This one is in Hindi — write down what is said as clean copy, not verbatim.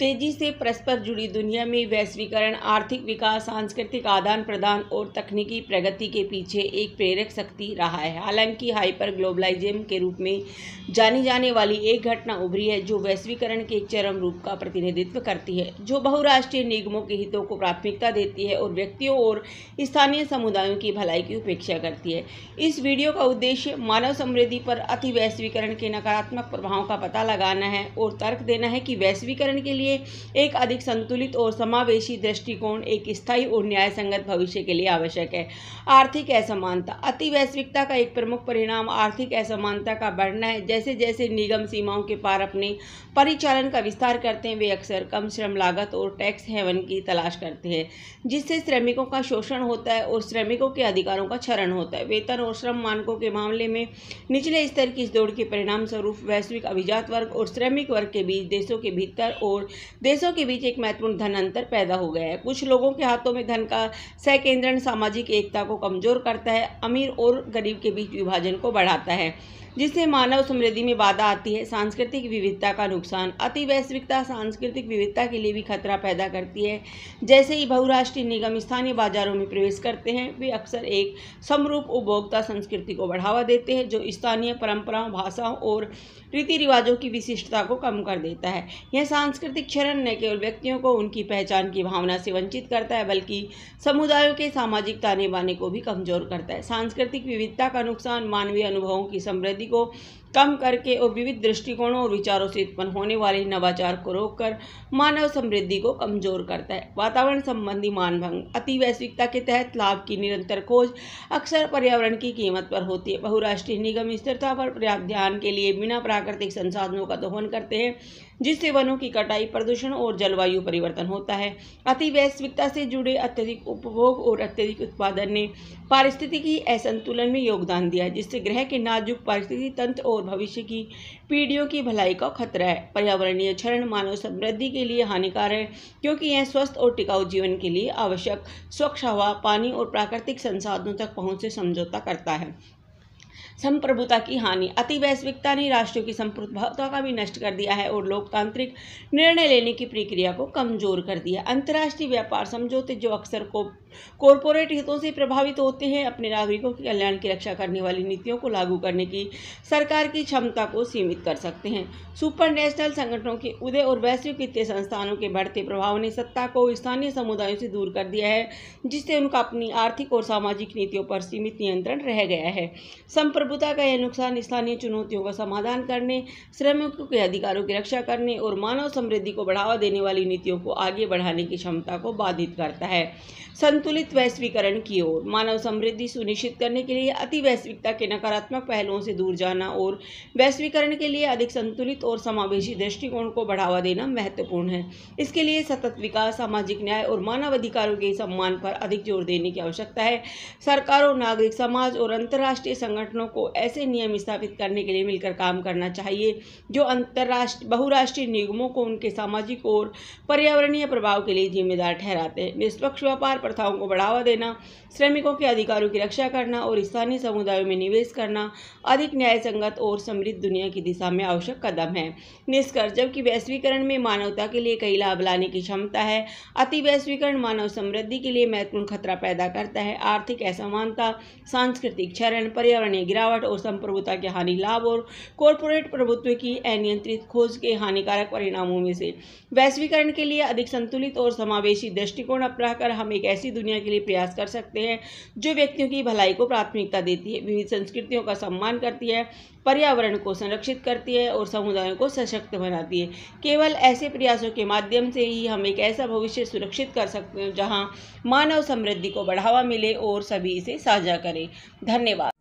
तेजी से परस्पर जुड़ी दुनिया में वैश्वीकरण आर्थिक विकास, सांस्कृतिक आदान प्रदान और तकनीकी प्रगति के पीछे एक प्रेरक शक्ति रहा है। हालांकि हाइपर ग्लोबलाइजेशन के रूप में जानी जाने वाली एक घटना उभरी है जो वैश्वीकरण के एक चरम रूप का प्रतिनिधित्व करती है, जो बहुराष्ट्रीय निगमों के हितों को प्राथमिकता देती है और व्यक्तियों और स्थानीय समुदायों की भलाई की उपेक्षा करती है। इस वीडियो का उद्देश्य मानव समृद्धि पर अति वैश्वीकरण के नकारात्मक प्रभावों का पता लगाना है और तर्क देना है कि वैश्वीकरण के लिए एक अधिक संतुलित और समावेशी दृष्टिकोण एक स्थायी और न्यायसंगत भविष्य के लिए आवश्यक है। आर्थिक असमानता। अति वैश्विकता का एक प्रमुख परिणाम आर्थिक असमानता का बढ़ना है। जैसे जैसे निगम सीमाओं के पार अपने परिचालन का विस्तार करते हैं, वे अक्सर कम श्रम लागत और टैक्स हेवन की तलाश करते हैं, जिससे श्रमिकों का शोषण होता है और श्रमिकों के अधिकारों का क्षरण होता है। वेतन और श्रम मानकों के मामले में निचले स्तर की इस दौड़ के परिणाम स्वरूप वैश्विक अभिजात वर्ग और श्रमिक वर्ग के बीच देशों के भीतर और देशों के बीच एक महत्वपूर्ण धन अंतर पैदा हो गया है। कुछ लोगों के हाथों में धन का सहकेंद्रण सामाजिक एकता को कमजोर करता है, अमीर और गरीब के बीच विभाजन को बढ़ाता है, जिससे मानव समृद्धि में बाधा आती है। सांस्कृतिक विविधता का नुकसान। अति वैश्विकता सांस्कृतिक विविधता के लिए भी खतरा पैदा करती है। जैसे ही बहुराष्ट्रीय निगम स्थानीय बाजारों में प्रवेश करते हैं, वे अक्सर एक समरूप उपभोक्ता संस्कृति को बढ़ावा देते हैं जो स्थानीय परंपराओं, भाषाओं और रीति रिवाजों की विशिष्टता को कम कर देता है। यह सांस्कृतिक क्षरण न केवल व्यक्तियों को उनकी पहचान की भावना से वंचित करता है, बल्कि समुदायों के सामाजिक ताने बाने को भी कमजोर करता है। सांस्कृतिक विविधता का नुकसान मानवीय अनुभवों की समृद्धि को कम करके और विविध दृष्टिकोणों और विचारों से उत्पन्न होने वाले नवाचार को रोककर मानव समृद्धि को कमजोर करता है। वातावरण संबंधी मानभंग। अति वैश्विकता के तहत लाभ की निरंतर खोज अक्सर पर्यावरण की कीमत पर होती है। बहुराष्ट्रीय निगम स्थिरता पर पर्याप्त ध्यान के लिए बिना प्राकृतिक संसाधनों का दोहन करते हैं, जिससे वनों की कटाई, प्रदूषण और जलवायु परिवर्तन होता है। अति वैश्विकता से जुड़े अत्यधिक उपभोग और अत्यधिक उत्पादन ने पारिस्थितिकी असंतुलन में योगदान दिया है, जिससे ग्रह के नाजुक पारिस्थितिकी तंत्र और भविष्य की पीढ़ियों की भलाई का खतरा है। पर्यावरणीय क्षरण मानव समृद्धि के लिए हानिकारक है, क्योंकि यह स्वस्थ और टिकाऊ जीवन के लिए आवश्यक स्वच्छ हवा, पानी और प्राकृतिक संसाधनों तक पहुंच से समझौता करता है। संप्रभुता की हानि। अति वैश्विकता ने राष्ट्रों की संप्रभुता का भी नष्ट कर दिया है और लोकतांत्रिक निर्णय लेने की प्रक्रिया को कमजोर कर दिया। अंतर्राष्ट्रीय व्यापार समझौते, जो अक्सर कॉरपोरेट हितों से प्रभावित होते हैं, अपने नागरिकों के कल्याण की रक्षा करने वाली नीतियों को लागू करने की सरकार की क्षमता को सीमित कर सकते हैं। सुपरनेशनल संगठनों के उदय और वैश्विक वित्तीय संस्थानों के बढ़ते प्रभाव ने सत्ता को स्थानीय समुदायों से दूर कर दिया है, जिससे उनका अपनी आर्थिक और सामाजिक नीतियों पर सीमित नियंत्रण रह गया है। संप्रभुता का यह नुकसान स्थानीय चुनौतियों का समाधान करने, श्रमिकों के अधिकारों की रक्षा करने और मानव समृद्धि को बढ़ावा देने वाली नीतियों को आगे बढ़ाने की क्षमता को बाधित करता है। संतुलित वैश्वीकरण की ओर। मानव समृद्धि सुनिश्चित करने के लिए अति वैश्विकता के नकारात्मक पहलुओं से दूर जाना और वैश्वीकरण के लिए अधिक संतुलित और समावेशी दृष्टिकोण को बढ़ावा देना महत्वपूर्ण है। इसके लिए सतत विकास, सामाजिक न्याय और मानव अधिकारों के सम्मान पर अधिक जोर देने की आवश्यकता है। सरकारों, नागरिक समाज और अंतर्राष्ट्रीय संगठनों को ऐसे नियम स्थापित करने के लिए मिलकर काम करना चाहिए जो बहुराष्ट्रीय निगमों को उनके सामाजिक और पर्यावरणीय प्रभाव के लिए जिम्मेदार ठहराते हैं। निष्पक्ष व्यापार प्रथाओं को बढ़ावा देना, श्रमिकों के अधिकारों की रक्षा करना और स्थानीय समुदायों में निवेश करना अधिक न्यायसंगत और समृद्ध दुनिया की दिशा में आवश्यक कदम है। निष्कर्ष। जबकि वैश्वीकरण में मानवता के लिए कई लाभ लाने की क्षमता है, अति वैश्वीकरण मानव समृद्धि के लिए महत्वपूर्ण खतरा पैदा करता है। आर्थिक असमानता, सांस्कृतिक क्षरण, पर्यावरणीय गिरावट और संप्रभुता के हानि लाभ और कॉरपोरेट प्रभुत्व की अनियंत्रित खोज के हानिकारक परिणामों में से। वैश्वीकरण के लिए अधिक संतुलित और समावेशी दृष्टिकोण अपनाकर हम एक ऐसी दुनिया के लिए प्रयास कर सकते हैं जो व्यक्तियों की भलाई को प्राथमिकता देती है, विविध संस्कृतियों का सम्मान करती है, पर्यावरण को संरक्षित करती है और समुदायों को सशक्त बनाती है। केवल ऐसे प्रयासों के माध्यम से ही हम एक ऐसा भविष्य सुरक्षित कर सकते हैं जहां मानव समृद्धि को बढ़ावा मिले और सभी इसे साझा करें। धन्यवाद।